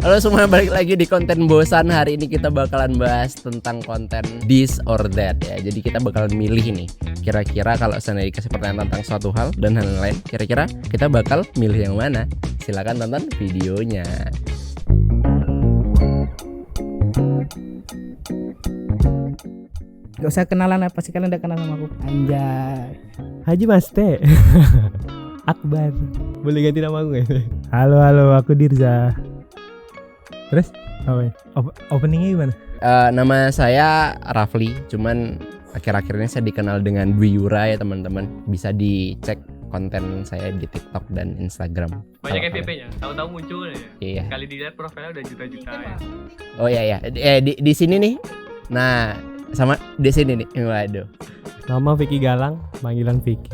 Halo semua, balik lagi di konten bosan. Hari ini kita bakalan bahas tentang konten this or that ya. Jadi kita bakalan milih nih, kira-kira kalau seandainya dikasih pertanyaan tentang suatu hal dan hal lain, kira-kira kita bakal milih yang mana? Silakan tonton videonya. Gak usah kenalan, apa sih kalian udah kenal sama aku? Anjay. Haji Maste. Akbar. Boleh ganti nama aku gak? Halo, aku Dirza. Terus apa ya? Openingnya gimana? Nama saya Rafli, cuman akhir-akhir ini saya dikenal dengan Dwi Yura ya teman-teman. Bisa dicek konten saya di TikTok dan Instagram. Banyak FYP-nya, tahu-tahu muncul ya. Iya. Kali dilihat profilnya udah juta-juta ya. Oh iya. Di sini nih. Nah, sama di sini nih. Waduh. Nama Vicky Galang, panggilan Vicky.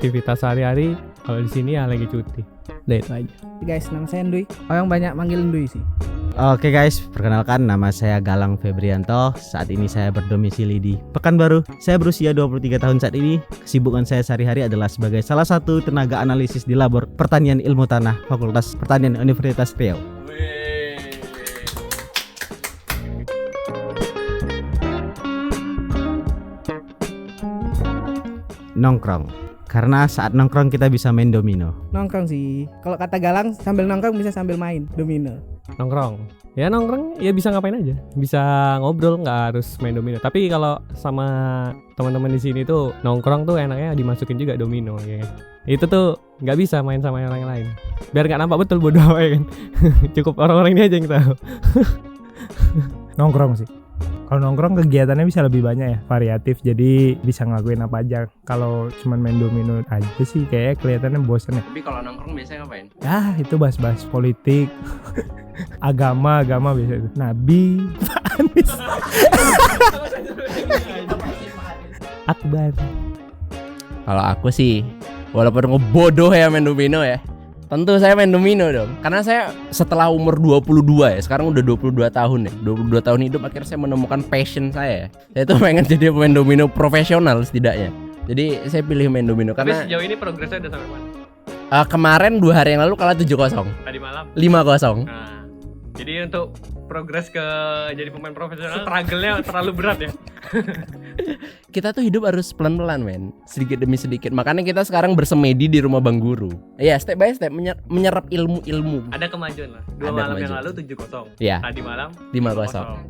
Aktivitas sehari-hari kalau di sini ya lagi cuti. Udah itu aja. Guys, nama saya Ndui. Orang banyak manggil Ndui sih. Oke guys, perkenalkan nama saya Galang Febrianto. Saat ini saya berdomisili di Pekanbaru. Saya berusia 23 tahun saat ini. Kesibukan saya sehari-hari adalah sebagai salah satu tenaga analisis di Labor Pertanian Ilmu Tanah Fakultas Pertanian Universitas Riau. Nongkrong, karena saat nongkrong kita bisa main domino. Nongkrong sih. Kalau kata Galang, sambil nongkrong bisa sambil main domino. Nongkrong ya bisa ngapain aja, bisa ngobrol, nggak harus main domino. Tapi kalau sama teman-teman di sini tuh nongkrong tuh enaknya dimasukin juga domino ya kan? Itu tuh nggak bisa main sama orang lain biar nggak nampak betul bodoh ya kan. Cukup orang-orang ini aja yang tahu. Nongkrong sih. Kalau nongkrong kegiatannya bisa lebih banyak ya, variatif, jadi bisa ngelakuin apa aja. Kalau cuman main domino aja sih kayak kelihatannya bosan ya. Tapi kalau nongkrong biasanya ngapain? Itu bahas-bahas politik, agama biasa itu. Nabi, Anies, Akbar. Kalau aku sih, walaupun ngebodoh ya main domino ya, tentu saya main domino dong. Karena saya setelah umur 22 ya, sekarang udah 22 tahun ya, 22 tahun hidup, akhirnya saya menemukan passion saya. Saya tuh pengen jadi pemain domino profesional setidaknya. Jadi saya pilih main domino Tapi karena sejauh ini progresnya udah sampai mana? Kemarin 2 hari yang lalu kalah 7-0, Tadi malam. 5-0. Nah, jadi untuk progres ke jadi pemain profesional, struggle-nya terlalu berat ya. Kita tuh hidup harus pelan-pelan men, sedikit demi sedikit. Makanya kita sekarang bersemedi di rumah Bang Guru. Iya, step by step menyerap ilmu-ilmu. Ada kemajuan lah. 2 Ada malam kemajuan. yang lalu 7-0. Iya. Tadi malam 5-0.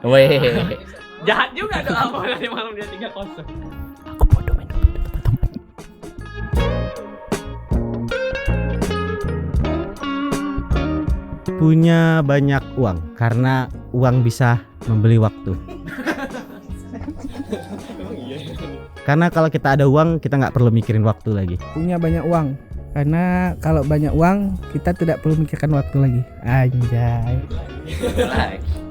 5-0. Weh. Jahat juga dong apa tadi malam dia 3-0. Aku bodoh main domino teman-teman. Punya banyak uang, karena uang bisa membeli waktu. Karena kalau kita ada uang, kita nggak perlu mikirin waktu lagi. Punya banyak uang. Karena kalau banyak uang, kita tidak perlu mikirkan waktu lagi. Anjay.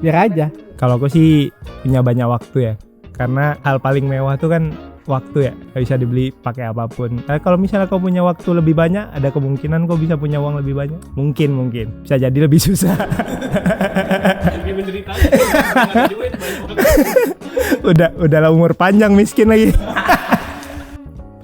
Biar aja. Kalau aku sih punya banyak waktu ya, karena hal paling mewah tuh kan waktu ya, gak bisa dibeli pakai apapun. Kalau misalnya kau punya waktu lebih banyak, ada kemungkinan kau bisa punya uang lebih banyak. Mungkin bisa jadi lebih susah. Udahlah umur panjang miskin lagi.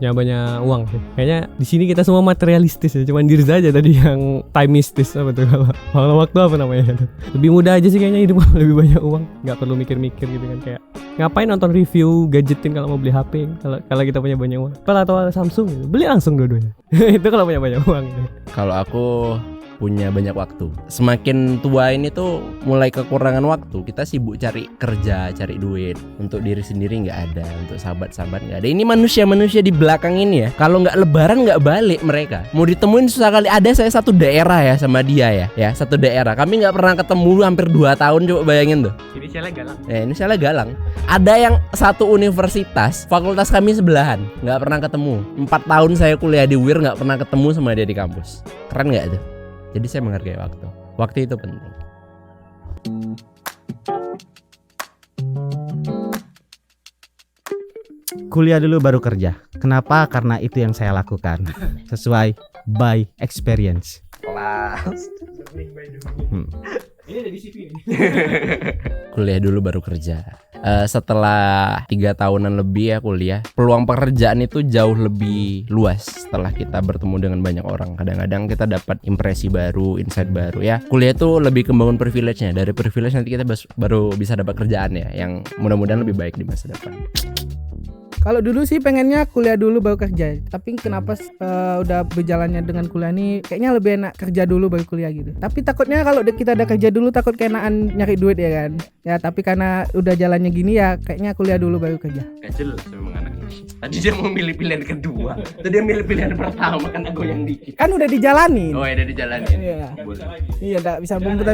Punya banyak uang sih. Kayaknya di sini kita semua materialistis ya. Cuman Dirza aja tadi yang timeistis apa tuh kalau waktu apa namanya? Lebih mudah aja sih kayaknya hidup lebih banyak uang. Nggak perlu mikir-mikir gitu kan, kayak ngapain nonton review gadgetin kalau mau beli HP kalau kita punya banyak uang. Atau Samsung gitu. Beli langsung dua-duanya. Itu kalau punya banyak uang gitu. Kalau aku punya banyak waktu. Semakin tua ini tuh mulai kekurangan waktu. Kita sibuk cari kerja, cari duit. Untuk diri sendiri nggak ada, untuk sahabat-sahabat nggak ada. Ini manusia-manusia di belakang ini ya, kalau nggak lebaran nggak balik mereka. Mau ditemuin susah kali. Ada saya satu daerah ya sama dia ya satu daerah. Kami nggak pernah ketemu hampir 2 tahun, coba bayangin tuh. Inisialnya Galang. Inisialnya Galang. Ada yang satu universitas, fakultas kami sebelahan, nggak pernah ketemu. 4 tahun saya kuliah di UIR nggak pernah ketemu sama dia di kampus. Keren nggak tuh? Jadi saya menghargai waktu. Waktu itu penting. Kuliah dulu baru kerja. Kenapa? Karena itu yang saya lakukan. Sesuai by experience. kelas. Ini ada di CV nih. Kuliah dulu baru kerja. Setelah 3 tahunan lebih ya kuliah, peluang pekerjaan itu jauh lebih luas setelah kita bertemu dengan banyak orang. Kadang-kadang kita dapat impresi baru, insight baru ya. Kuliah itu lebih kembangun privilege-nya. Dari privilege nanti kita baru bisa dapat kerjaan ya, yang mudah-mudahan lebih baik di masa depan. Kalau dulu sih pengennya kuliah dulu baru kerja. Tapi kenapa udah berjalannya dengan kuliah ini kayaknya lebih enak kerja dulu baru kuliah gitu. Tapi takutnya kalau kita udah kerja dulu takut keenakan nyari duit ya kan. Ya tapi karena udah jalannya gini ya kayaknya kuliah dulu baru kerja. Gak jelas memang anak ini. Tadi dia mau milih pilihan kedua. Tadi dia milih pilihan pertama kan aku yang dikit. Kan udah dijalanin. Oh ya udah dijalanin. Iya. Iya enggak bisa bungkut.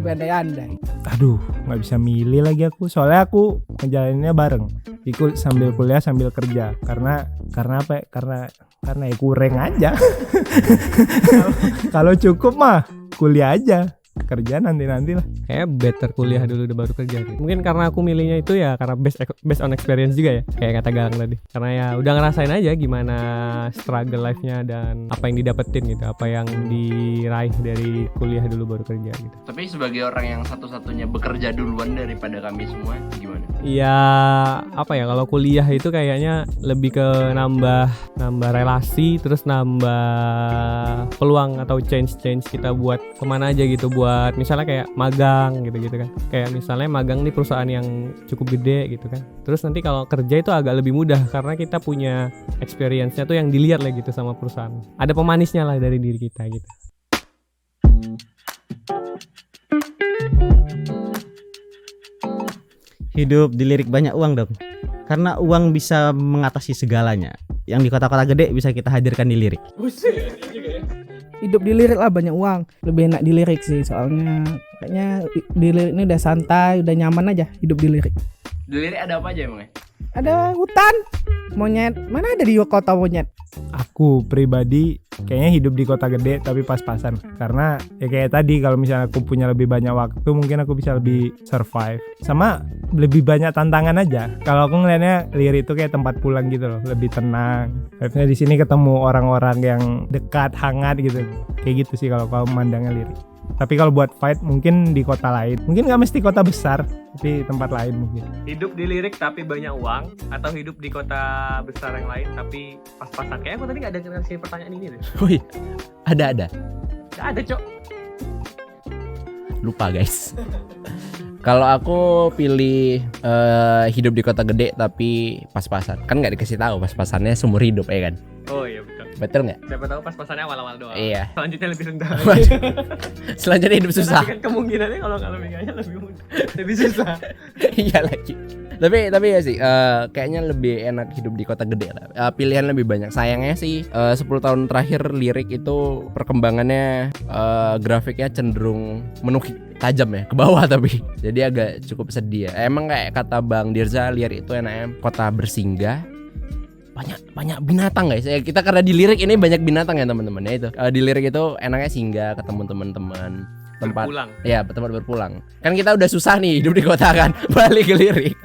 Berandai-andai. Aduh, nggak bisa milih lagi aku. Soalnya aku ngejalaninnya bareng. Ikut sambil kuliah sambil kerja. Karena apa? Ya? Karena ya kurang aja. Kalau cukup mah kuliah aja. Kerja nanti lah. Kayak better kuliah dulu udah baru kerja gitu. Mungkin karena aku milihnya itu ya karena based on experience juga ya. Kayak kata Galang tadi. Karena ya udah ngerasain aja gimana struggle life-nya dan apa yang didapetin gitu, apa yang diraih dari kuliah dulu baru kerja gitu. Tapi sebagai orang yang satu-satunya bekerja duluan daripada kami semua, gimana? Iya, apa ya, kalau kuliah itu kayaknya lebih ke nambah relasi, terus nambah peluang atau change kita buat kemana aja gitu, buat misalnya kayak magang gitu kan. Kayak misalnya magang di perusahaan yang cukup gede gitu kan. Terus nanti kalau kerja itu agak lebih mudah karena kita punya experience-nya tuh yang dilihat lah gitu sama perusahaan. Ada pemanisnya lah dari diri kita gitu. Hidup dilirik banyak uang dong. Karena uang bisa mengatasi segalanya. Yang di kota-kota gede bisa kita hadirkan di lirik. Hidup di lirik lah banyak uang. Lebih enak di lirik sih soalnya kayaknya di lirik ini udah santai, udah nyaman aja hidup di lirik. Di lirik ada apa aja emangnya? Ada hutan, monyet. Mana ada di kota monyet? Aku pribadi kayaknya hidup di kota gede tapi pas-pasan. Karena ya kayak tadi kalau misalnya aku punya lebih banyak waktu mungkin aku bisa lebih survive. Sama lebih banyak tantangan aja. Kalau aku ngelihatnya lirik itu kayak tempat pulang gitu loh, lebih tenang. Harusnya di sini ketemu orang-orang yang dekat, hangat gitu. Kayak gitu sih kalau memandangnya lirik. Tapi kalau buat fight mungkin di kota lain. Mungkin nggak mesti kota besar, tapi tempat lain mungkin. Hidup di lirik tapi banyak uang, atau hidup di kota besar yang lain tapi pas-pasan. Kayaknya aku tadi nggak ada ngasih pertanyaan ini deh. Wih, ada. Nggak ada, Cok. Lupa guys. Kalau aku pilih hidup di kota gede tapi pas-pasan. Kan nggak dikasih tahu pas-pasannya seumur hidup ya kan? Oh iya betul. Betul nggak? Siapa tahu pas-pasannya awal-awal doang. Iya. Selanjutnya lebih rendah. Selanjutnya hidup susah. Tapi kan kemungkinannya kalau nikahnya lebih mudah, lebih susah. Iya lagi. Tapi ya sih, kayaknya lebih enak hidup di kota gede lah. Pilihan lebih banyak. Sayangnya sih 10 tahun terakhir lirik itu perkembangannya grafiknya cenderung menukik tajam ya ke bawah tapi. Jadi agak cukup sedih ya. Emang kayak kata Bang Dirza, lirik itu enaknya kota bersinggah. Banyak binatang guys. Kita karena di lirik ini banyak binatang ya teman-teman ya itu. Di lirik itu enaknya singgah, ketemu teman-teman, tempat Berpulang. ya tempat berpulang. Kan kita udah susah nih hidup di kota kan, balik ke lirik.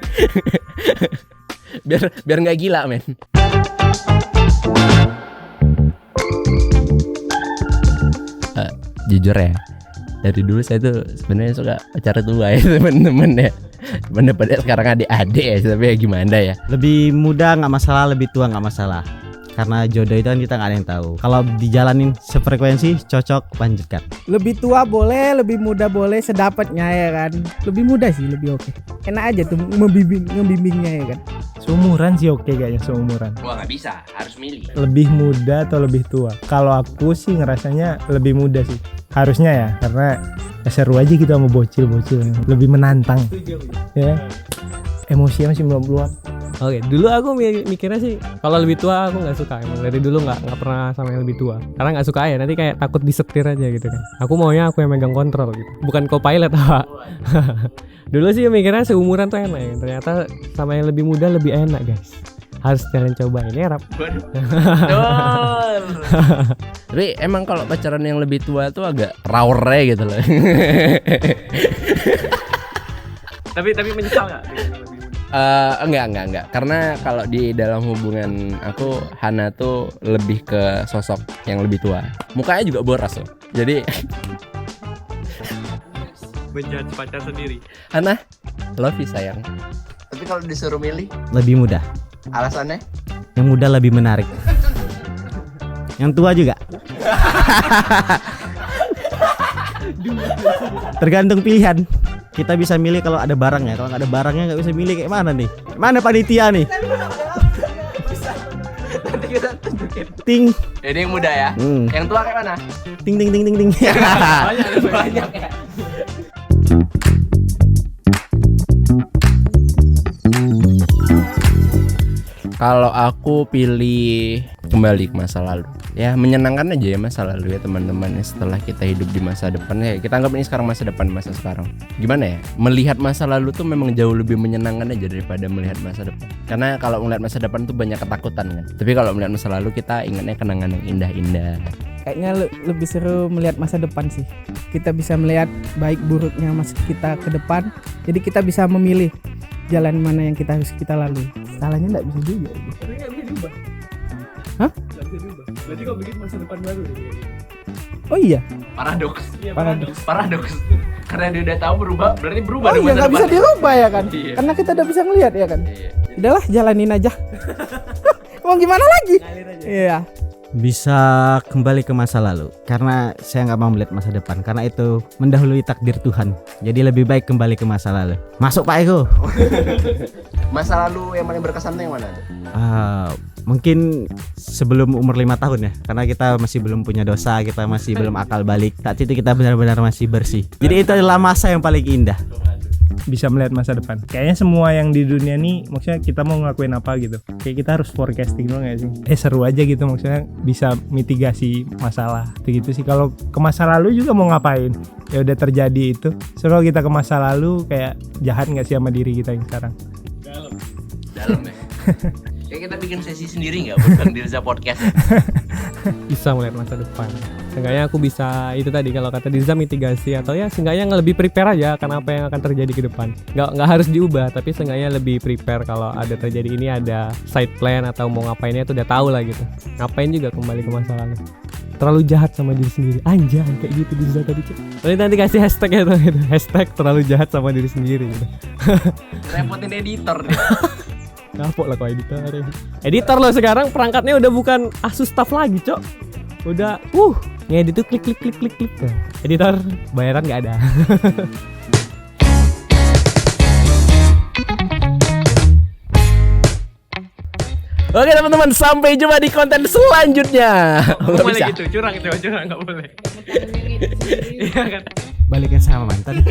biar nggak gila men. Jujur ya, dari dulu saya tuh sebenarnya suka pacar tua ya teman-teman ya. Pada sekarang adik-adik ya, tapi ya gimana ya. Lebih muda nggak masalah, lebih tua nggak masalah. Karena jodoh itu kan kita nggak ada yang tahu. Kalau dijalanin sefrekuensi, cocok, lanjutkan. Lebih tua boleh, lebih muda boleh, sedapatnya ya kan. Lebih muda sih lebih oke. Enak aja tuh ngebimbingnya ya kan. Seumuran sih oke kayaknya, seumuran. Wah nggak bisa, harus milih. Lebih muda atau lebih tua? Kalau aku sih ngerasanya lebih muda sih. Harusnya ya, karena seru aja gitu sama bocil-bocil. Lebih menantang. Ya. Emosinya masih belum keluar. Oke, dulu aku mikirnya sih kalau lebih tua aku nggak suka. Emang dari dulu nggak pernah sama yang lebih tua. Karena nggak suka ya, nanti kayak takut disetir aja gitu kan. Aku maunya aku yang megang kontrol gitu. Bukan co-pilot apa. Dulu sih mikirnya seumuran tuh enak ya. Ternyata sama yang lebih muda lebih enak guys. Harus kalian cobain ya Rap. Tapi emang kalau pacaran yang lebih tua tuh agak raure gitu loh. Tapi menyesal nggak dengan yang lebih muda? Enggak. Karena kalau di dalam hubungan aku, Hana tuh lebih ke sosok yang lebih tua. Mukanya juga boras loh. Jadi Menjudge pacar sendiri. Hana, love you sayang. Tapi kalau disuruh milih, Lebih muda. alasannya? Yang muda lebih menarik. Yang tua juga. Tergantung pilihan. Kita bisa milih kalau ada barang ya. Kalau nggak ada barangnya nggak bisa milih kayak mana nih? Mana panitia nih? Nanti kita tunjukin. Ting, Ini yang muda ya. Yang tua kayak mana? ting, ting, ting, ting, ting. Banyak ya. Kalau aku pilih kembali ke masa lalu. Ya menyenangkan aja ya masa lalu ya teman-teman. Setelah kita hidup di masa depan ya, kita anggap ini sekarang masa depan, masa sekarang. Gimana ya? Melihat masa lalu tuh memang jauh lebih menyenangkan aja daripada melihat masa depan. Karena kalau melihat masa depan tuh banyak ketakutan kan. Tapi kalau melihat masa lalu kita ingatnya kenangan yang indah-indah. Kayaknya lebih seru melihat masa depan sih. Kita bisa melihat baik buruknya masa kita ke depan. Jadi kita bisa memilih jalan mana yang kita harus kita lalui. Salahnya nggak bisa juga. Tapi nggak bisa diubah. Hah? Nggak bisa diubah. Berarti kau bikin masa depan baru. Oh iya. Paradoks. Paradoks. Karena dia udah tahu berubah, berarti berubah. Oh dong iya, masa nggak bisa depannya. dirubah ya kan? Iya. Karena kita udah bisa ngelihat ya kan. Iya. Udahlah, jalanin aja. Mau gimana lagi? Iya. Bisa kembali ke masa lalu karena saya nggak mau melihat masa depan karena itu mendahului takdir Tuhan. Jadi lebih baik kembali ke masa lalu. Masuk Pak Eko. Masa lalu yang paling berkesan tuh yang mana? Mungkin sebelum umur 5 tahun ya, karena kita masih belum punya dosa, kita masih belum akal balik. Saat itu kita benar-benar masih bersih. Jadi itu adalah masa yang paling indah. Bisa melihat masa depan. Kayaknya semua yang di dunia nih, maksudnya kita mau ngelakuin apa gitu. Kayak kita harus forecasting dong gak sih? Seru aja gitu, maksudnya bisa mitigasi masalah. Gitu sih. Kalau ke masa lalu juga mau ngapain? Ya udah terjadi itu. Seru kita ke masa lalu kayak jahat nggak sih sama diri kita yang sekarang? Dalam ya. Kayak kita bikin sesi sendiri nggak buat Bang Dirza podcast ya? Bisa melihat masa depan. Seenggaknya aku bisa itu tadi kalau kata Dirza mitigasi atau ya seenggaknya lebih prepare aja karena apa yang akan terjadi ke depan. Nggak harus diubah tapi seenggaknya lebih prepare kalau ada terjadi ini ada side plan atau mau ngapainnya itu udah tahu lah gitu. Ngapain juga kembali ke masa lalu. Terlalu jahat sama diri sendiri. Anjay kayak gitu Dirza tadi cek. Nanti kasih hashtag ya tuh gitu. Hashtag terlalu jahat sama diri sendiri gitu. Repotin editor deh. Kapok lah kok editor. Editor lo sekarang perangkatnya udah bukan Asus TUF lagi, Cok. Udah ngedit tuh klik. Editor bayaran nggak ada. Oke teman-teman, sampai jumpa di konten selanjutnya. Nggak Nggak boleh bisa. gitu, curang nggak boleh. Iya kan? Balikan sama mantan.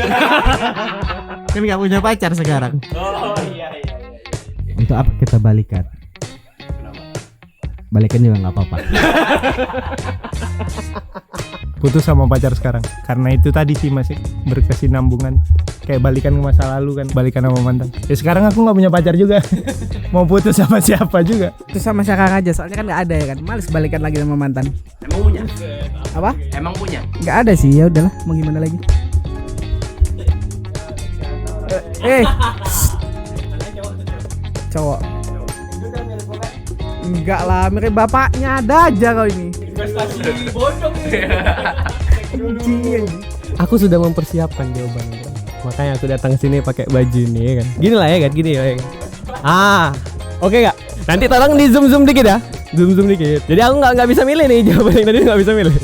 Kan nggak punya pacar sekarang. Oh iya. Untuk apa kita balikan? Balikan juga nggak apa-apa. Putus sama pacar sekarang. Karena itu tadi sih masih berkesinambungan. Kayak balikan ke masa lalu kan, balikan sama mantan. Ya sekarang aku nggak punya pacar juga. Mau putus sama siapa juga. Itu sama sekarang aja, soalnya kan nggak ada ya kan. Males balikan lagi sama mantan. Emang punya? Apa? Emang punya? Nggak ada sih, ya udahlah, mau gimana lagi. Cowok. Enggak lah, mirip bapaknya, ada aja kau ini. Aku sudah mempersiapkan jawabannya. Makanya aku datang sini pakai baju ini ya kan. Gini lah ya kan, gini ya kan. Oke gak? Nanti tolong di zoom dikit ya. Zoom dikit. Jadi aku nggak bisa milih nih jawaban yang tadi nggak bisa milih.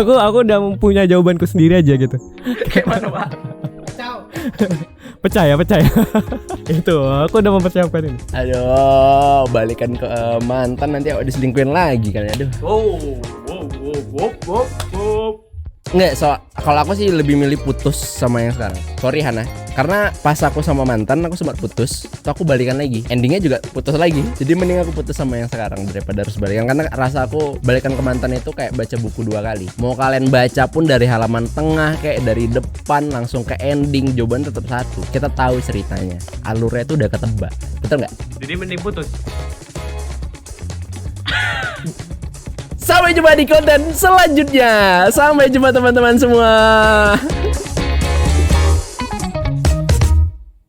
Aku udah punya jawabanku sendiri aja gitu. Kayak mana Pak? Percaya. Itu aku udah mempersiapkan ini. Aduh, balikan ke mantan nanti aku diselingkuhin lagi kan. Aduh. Wow. Nggak, kalau aku sih lebih milih putus sama yang sekarang. Sorry Hana, karena pas aku sama mantan aku sempat putus, terus aku balikan lagi. Endingnya juga putus lagi. Jadi mending aku putus sama yang sekarang daripada harus balikan. Karena rasa aku balikan ke mantan itu kayak baca buku 2 kali. Mau kalian baca pun dari halaman tengah, kayak dari depan langsung ke ending, jawaban tetap satu. Kita tahu ceritanya, alurnya itu udah ketebak. Betul nggak? Jadi mending putus. Sampai jumpa di konten selanjutnya. Sampai jumpa teman-teman semua.